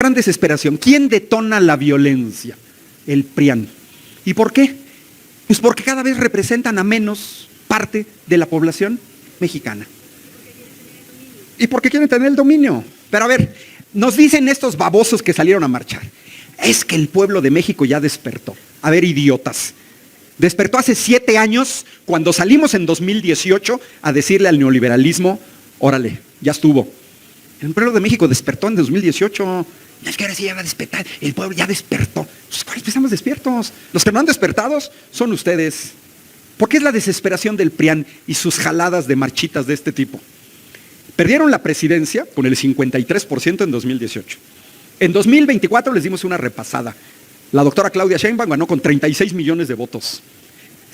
gran desesperación. ¿Quién detona la violencia? El PRIAN. ¿Y por qué? Pues porque cada vez representan a menos parte de la población mexicana. ¿Y por qué quieren tener el dominio? Pero a ver, nos dicen estos babosos que salieron a marchar, es que el pueblo de México ya despertó. A ver, idiotas. Despertó hace 7 años, cuando salimos en 2018 a decirle al neoliberalismo, órale, ya estuvo. El pueblo de México despertó en 2018. Es que ahora sí ya va a despertar, el pueblo ya despertó. Pues, ¿cuáles estamos despiertos? Los que no han despertado son ustedes. ¿Por qué es la desesperación del PRIAN y sus jaladas de marchitas de este tipo? Perdieron la presidencia con el 53% en 2018. En 2024 les dimos una repasada. La doctora Claudia Sheinbaum ganó con 36 millones de votos.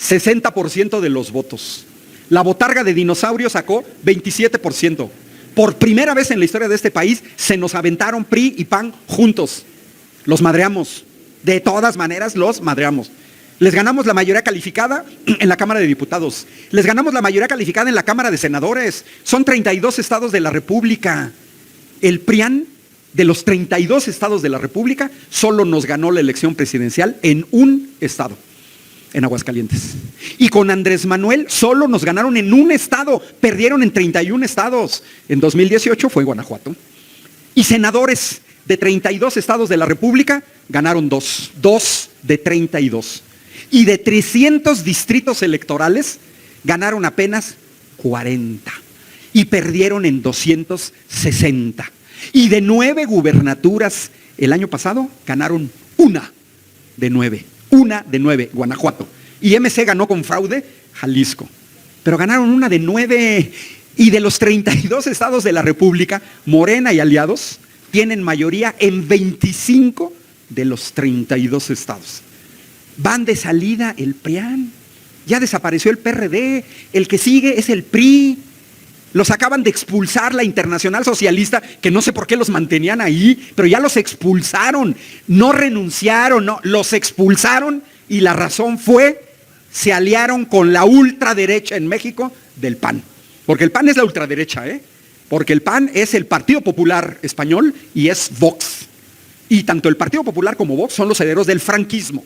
60% de los votos. La botarga de dinosaurio sacó 27%. Por primera vez en la historia de este país se nos aventaron PRI y PAN juntos. Los madreamos. De todas maneras los madreamos. Les ganamos la mayoría calificada en la Cámara de Diputados. Les ganamos la mayoría calificada en la Cámara de Senadores. Son 32 estados de la República. El PRIAN, de los 32 estados de la República, solo nos ganó la elección presidencial en un estado, en Aguascalientes. Y con Andrés Manuel solo nos ganaron en un estado, perdieron en 31 estados. En 2018 fue Guanajuato. Y senadores de 32 estados de la República ganaron 2 de 32. Y de 300 distritos electorales ganaron apenas 40 y perdieron en 260. Y de 9 gubernaturas el año pasado ganaron 1 de 9. 1 de 9, Guanajuato. Y MC ganó con fraude, Jalisco. Pero ganaron 1 de 9. Y de los 32 estados de la República, Morena y aliados tienen mayoría en 25 de los 32 estados. Van de salida el PRIAN. Ya desapareció el PRD. El que sigue es el PRI. Los acaban de expulsar la Internacional Socialista, que no sé por qué los mantenían ahí, pero ya los expulsaron. No renunciaron, no, los expulsaron y la razón fue, se aliaron con la ultraderecha en México del PAN. Porque el PAN es la ultraderecha, porque el PAN es el Partido Popular Español y es Vox. Y tanto el Partido Popular como Vox son los herederos del franquismo,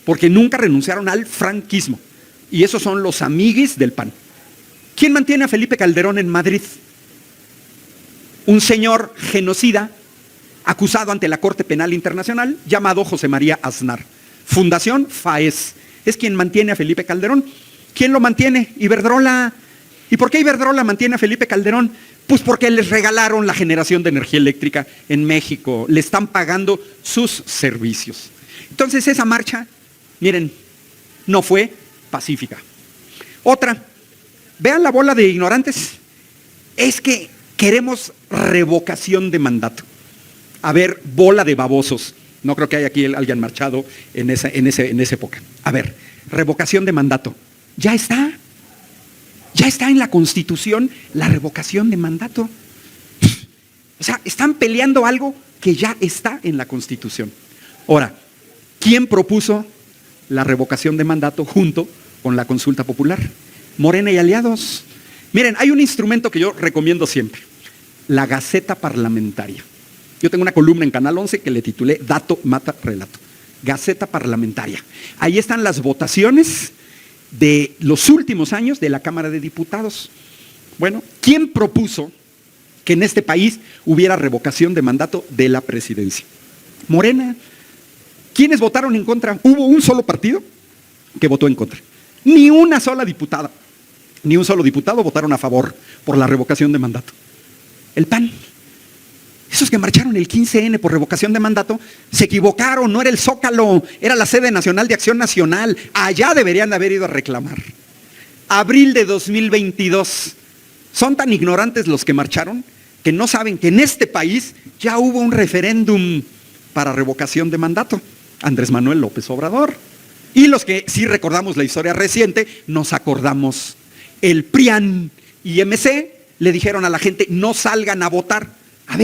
porque nunca renunciaron al franquismo. Y esos son los amiguis del PAN. ¿Quién mantiene a Felipe Calderón en Madrid? Un señor genocida acusado ante la Corte Penal Internacional llamado José María Aznar. Fundación FAES. Es quien mantiene a Felipe Calderón. ¿Quién lo mantiene? Iberdrola. ¿Y por qué Iberdrola mantiene a Felipe Calderón? Pues porque les regalaron la generación de energía eléctrica en México. Le están pagando sus servicios. Entonces esa marcha, miren, no fue pacífica. Otra, vean la bola de ignorantes. Es que queremos revocación de mandato. A ver, bola de babosos. No creo que haya aquí alguien marchado en esa época. A ver, revocación de mandato. Ya está. Ya está en la Constitución la revocación de mandato. O sea, están peleando algo que ya está en la Constitución. Ahora, ¿quién propuso la revocación de mandato junto con la consulta popular? Morena y aliados. Miren, hay un instrumento que yo recomiendo siempre, la Gaceta Parlamentaria. Yo tengo una columna en Canal 11 que le titulé Dato Mata Relato. Gaceta Parlamentaria. Ahí están las votaciones de los últimos años de la Cámara de Diputados. Bueno, ¿quién propuso que en este país hubiera revocación de mandato de la presidencia? Morena. ¿Quiénes votaron en contra? Hubo un solo partido que votó en contra. Ni una sola diputada, ni un solo diputado votaron a favor por la revocación de mandato. El PAN. Esos que marcharon el 15N por revocación de mandato se equivocaron, no era el Zócalo, era la sede nacional de Acción Nacional. Allá deberían de haber ido a reclamar. Abril de 2022. Son tan ignorantes los que marcharon que no saben que en este país ya hubo un referéndum para revocación de mandato. Andrés Manuel López Obrador. Y los que sí recordamos la historia reciente, nos acordamos. El PRIAN y MC le dijeron a la gente, no salgan a votar. A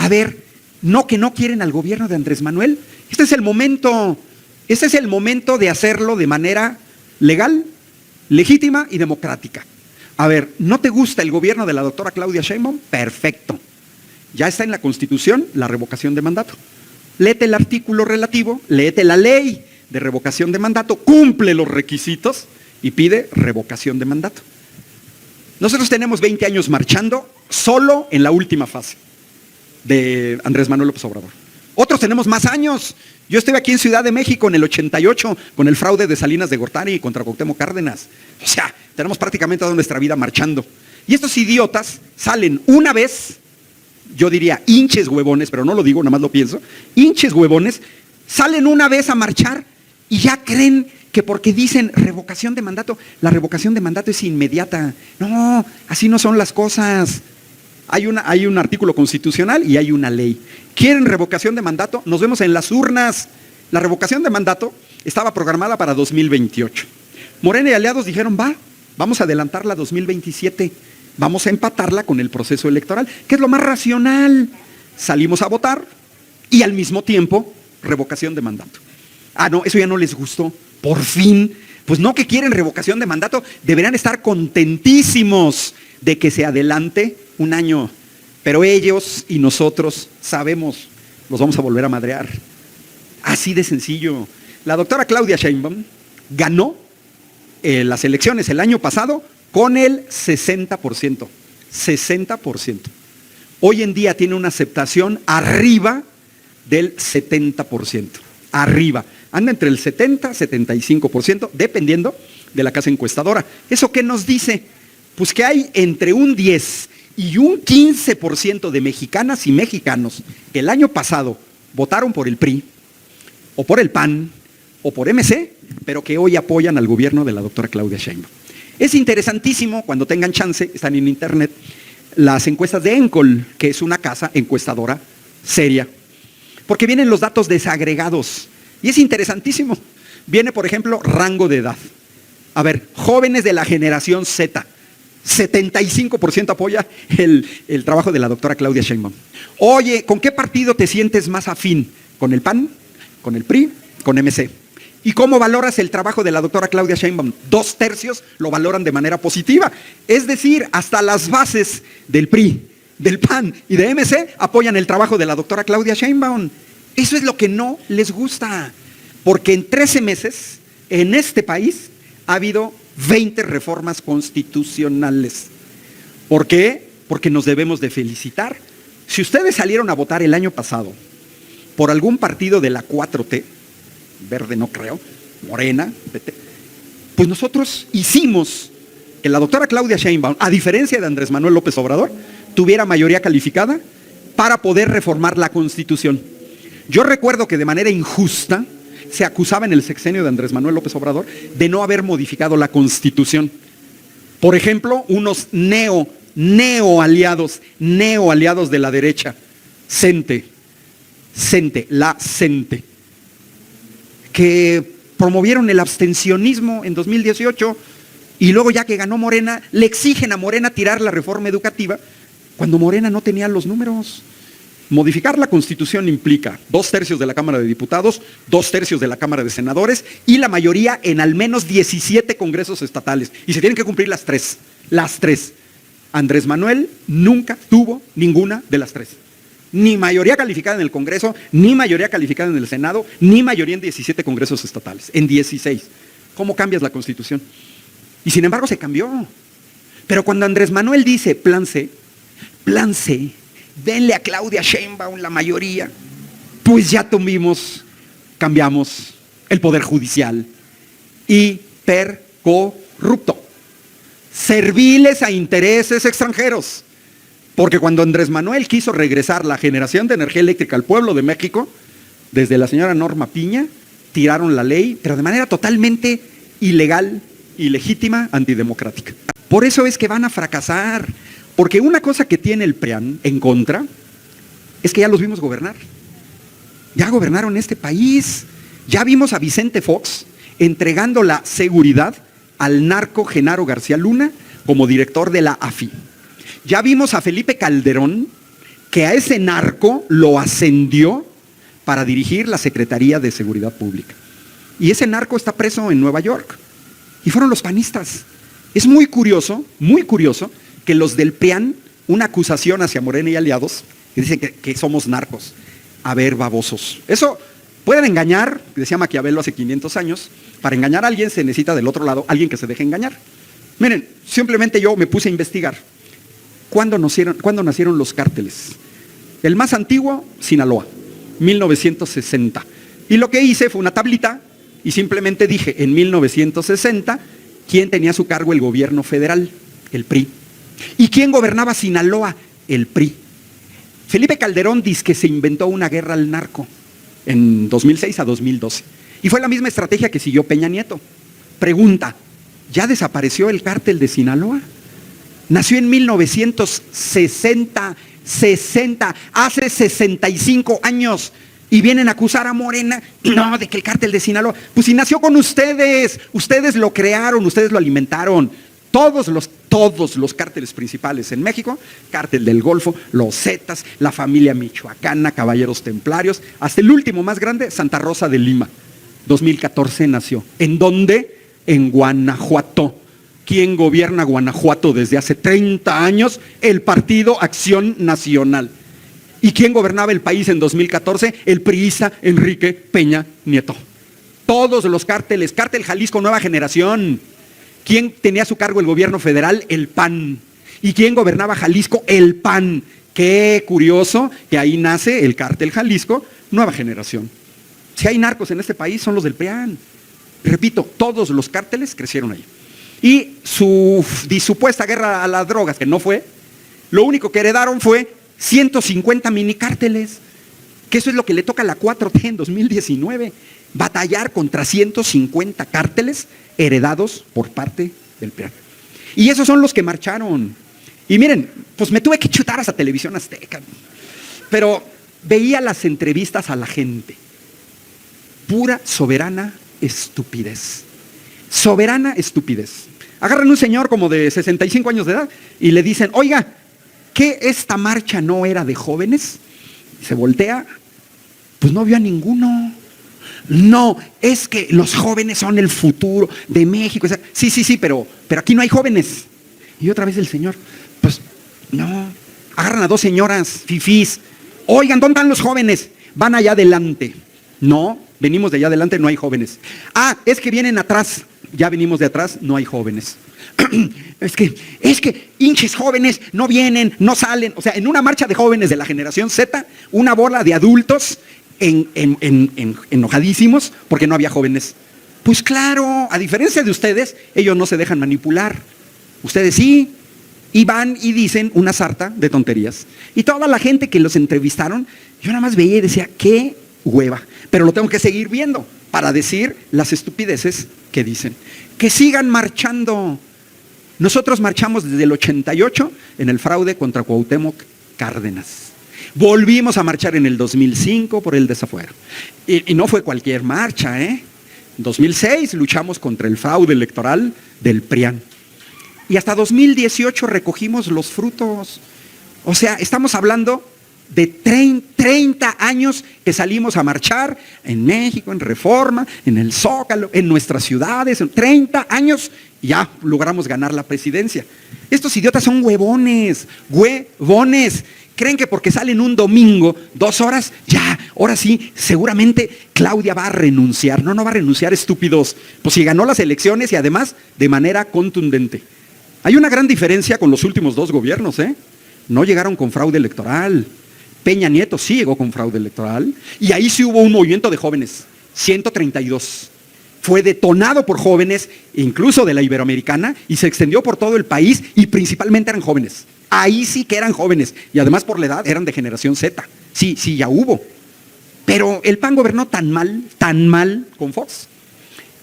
ver, ¿no que no quieren al gobierno de Andrés Manuel? Este es el momento de hacerlo de manera legal, legítima y democrática. A ver, ¿no te gusta el gobierno de la doctora Claudia Sheinbaum? Perfecto. Ya está en la Constitución la revocación de mandato. Léete el artículo relativo, léete la ley de revocación de mandato, cumple los requisitos y pide revocación de mandato. Nosotros tenemos 20 años marchando solo en la última fase de Andrés Manuel López Obrador. Otros tenemos más años. Yo estuve aquí en Ciudad de México en el 88 con el fraude de Salinas de Gortari contra Cuauhtémoc Cárdenas. O sea, tenemos prácticamente toda nuestra vida marchando. Y estos idiotas salen una vez, yo diría hinches huevones, pero no lo digo, nada más lo pienso, hinches huevones, salen una vez a marchar y ya creen que porque dicen revocación de mandato, la revocación de mandato es inmediata. No, así no son las cosas. Hay un artículo constitucional y hay una ley. ¿Quieren revocación de mandato? Nos vemos en las urnas. La revocación de mandato estaba programada para 2028. Morena y aliados dijeron, vamos a adelantarla a 2027. Vamos a empatarla con el proceso electoral, que es lo más racional. Salimos a votar y al mismo tiempo revocación de mandato. No, eso ya no les gustó. Por fin, pues no que quieren revocación de mandato, deberían estar contentísimos de que se adelante un año. Pero ellos y nosotros sabemos, los vamos a volver a madrear. Así de sencillo. La doctora Claudia Sheinbaum ganó las elecciones el año pasado con el 60%. 60%. Hoy en día tiene una aceptación arriba del 70%. Arriba. Anda entre el 70 y 75%, dependiendo de la casa encuestadora. ¿Eso qué nos dice? Pues que hay entre un 10 y un 15% de mexicanas y mexicanos que el año pasado votaron por el PRI, o por el PAN, o por MC, pero que hoy apoyan al gobierno de la doctora Claudia Sheinbaum. Es interesantísimo, cuando tengan chance, están en internet, las encuestas de Encol, que es una casa encuestadora seria, porque vienen los datos desagregados, y es interesantísimo. Viene, por ejemplo, rango de edad. A ver, jóvenes de la generación Z, 75% apoya el trabajo de la doctora Claudia Sheinbaum. Oye, ¿con qué partido te sientes más afín? ¿Con el PAN? ¿Con el PRI? ¿Con MC? ¿Y cómo valoras el trabajo de la doctora Claudia Sheinbaum? 2/3 lo valoran de manera positiva. Es decir, hasta las bases del PRI, del PAN y de MC apoyan el trabajo de la doctora Claudia Sheinbaum. Eso es lo que no les gusta. Porque en 13 meses, en este país, ha habido 20 reformas constitucionales. ¿Por qué? Porque nos debemos de felicitar. Si ustedes salieron a votar el año pasado por algún partido de la 4T, Verde no creo, Morena, PT, pues nosotros hicimos que la doctora Claudia Sheinbaum, a diferencia de Andrés Manuel López Obrador, tuviera mayoría calificada para poder reformar la Constitución. Yo recuerdo que de manera injusta se acusaba en el sexenio de Andrés Manuel López Obrador de no haber modificado la Constitución. Por ejemplo, unos neoaliados de la derecha, CENTE, que promovieron el abstencionismo en 2018 y luego ya que ganó Morena, le exigen a Morena tirar la reforma educativa cuando Morena no tenía los números. Modificar la Constitución implica 2/3 de la Cámara de Diputados, 2/3 de la Cámara de Senadores y la mayoría en al menos 17 congresos estatales. Y se tienen que cumplir las tres. Las tres. Andrés Manuel nunca tuvo ninguna de las tres. Ni mayoría calificada en el Congreso, ni mayoría calificada en el Senado, ni mayoría en 17 congresos estatales. En 16. ¿Cómo cambias la Constitución? Y sin embargo se cambió. Pero cuando Andrés Manuel dice plan C, denle a Claudia Sheinbaum la mayoría, pues ya cambiamos el Poder Judicial. Hipercorrupto. Serviles a intereses extranjeros. Porque cuando Andrés Manuel quiso regresar la generación de energía eléctrica al pueblo de México, desde la señora Norma Piña, tiraron la ley, pero de manera totalmente ilegal, ilegítima, antidemocrática. Por eso es que van a fracasar. Porque una cosa que tiene el PRIAN en contra es que ya los vimos gobernar. Ya gobernaron este país. Ya vimos a Vicente Fox entregando la seguridad al narco Genaro García Luna como director de la AFI. Ya vimos a Felipe Calderón que a ese narco lo ascendió para dirigir la Secretaría de Seguridad Pública. Y ese narco está preso en Nueva York. Y fueron los panistas. Es muy curioso que los del PRIAN, una acusación hacia Morena y aliados, que dicen que somos narcos. A ver, babosos. Eso pueden engañar, decía Maquiavelo hace 500 años. Para engañar a alguien se necesita del otro lado alguien que se deje engañar. Miren, simplemente yo me puse a investigar. ¿Cuándo nacieron los cárteles? El más antiguo, Sinaloa, 1960. Y lo que hice fue una tablita y simplemente dije, en 1960, ¿quién tenía a su cargo el gobierno federal? El PRI. ¿Y quién gobernaba Sinaloa? El PRI. Felipe Calderón dice que se inventó una guerra al narco en 2006 a 2012. Y fue la misma estrategia que siguió Peña Nieto. Pregunta, ¿ya desapareció el cártel de Sinaloa? Nació en 1960, hace 65 años. Y vienen a acusar a Morena, no, de que el cártel de Sinaloa, pues si nació con ustedes lo crearon, ustedes lo alimentaron. Todos los cárteles principales en México, cártel del Golfo, los Zetas, la familia michoacana, caballeros templarios, hasta el último más grande, Santa Rosa de Lima, 2014 nació. ¿En dónde? En Guanajuato. ¿Quién gobierna Guanajuato desde hace 30 años? El Partido Acción Nacional. ¿Y quién gobernaba el país en 2014? El priista Enrique Peña Nieto. Todos los cárteles, Cártel Jalisco Nueva Generación. ¿Quién tenía a su cargo el gobierno federal? El PAN. ¿Y quién gobernaba Jalisco? El PAN. Qué curioso que ahí nace el Cártel Jalisco Nueva Generación. Si hay narcos en este país son los del PRIAN. Repito, todos los cárteles crecieron ahí. Y su supuesta guerra a las drogas, que no fue, lo único que heredaron fue 150 minicárteles, que eso es lo que le toca a la 4T en 2019, batallar contra 150 cárteles heredados por parte del PRIAN. Y esos son los que marcharon. Y miren, pues me tuve que chutar a esa televisión azteca, pero veía las entrevistas a la gente. Pura, soberana estupidez. Soberana estupidez. Agarran un señor como de 65 años de edad y le dicen, oiga, ¿qué esta marcha no era de jóvenes? Se voltea, pues no vio a ninguno. No, es que los jóvenes son el futuro de México. Sí, pero aquí no hay jóvenes. Y otra vez el señor, pues no. Agarran a dos señoras fifís. Oigan, ¿dónde están los jóvenes? Van allá adelante. No, venimos de allá adelante, no hay jóvenes. Ah, es que vienen atrás. Ya venimos de atrás, no hay jóvenes. Es que hinches jóvenes no vienen, no salen. O sea, en una marcha de jóvenes de la generación Z, una bola de adultos enojadísimos porque no había jóvenes. Pues claro, a diferencia de ustedes, ellos no se dejan manipular. Ustedes sí, y van y dicen una sarta de tonterías. Y toda la gente que los entrevistaron, yo nada más veía y decía, qué hueva. Pero lo tengo que seguir viendo para decir las estupideces que dicen. Que sigan marchando. Nosotros marchamos desde el 88 en el fraude contra Cuauhtémoc Cárdenas. Volvimos a marchar en el 2005 por el desafuero. Y no fue cualquier marcha, ¿eh? En 2006 luchamos contra el fraude electoral del PRIAN. Y hasta 2018 recogimos los frutos. O sea, estamos hablando de 30 años que salimos a marchar en México, en Reforma, en el Zócalo, en nuestras ciudades, 30 años y ya logramos ganar la presidencia. Estos idiotas son huevones. Creen que porque salen un domingo, 2 horas, ya, ahora sí, seguramente Claudia va a renunciar. No va a renunciar, estúpidos. Pues si ganó las elecciones y además de manera contundente. Hay una gran diferencia con los últimos 2 gobiernos, ¿eh? No llegaron con fraude electoral. Peña Nieto sí llegó con fraude electoral y ahí sí hubo un movimiento de jóvenes, 132. Fue detonado por jóvenes, incluso de la Iberoamericana, y se extendió por todo el país y principalmente eran jóvenes. Ahí sí que eran jóvenes y además por la edad eran de generación Z. Sí, ya hubo. Pero el PAN gobernó tan mal con Fox,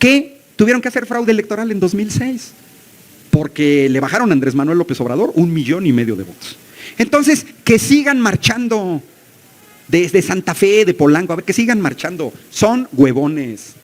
que tuvieron que hacer fraude electoral en 2006, porque le bajaron a Andrés Manuel López Obrador 1,5 millones de votos. Entonces, que sigan marchando desde Santa Fe, de Polanco, a ver, que sigan marchando. Son huevones.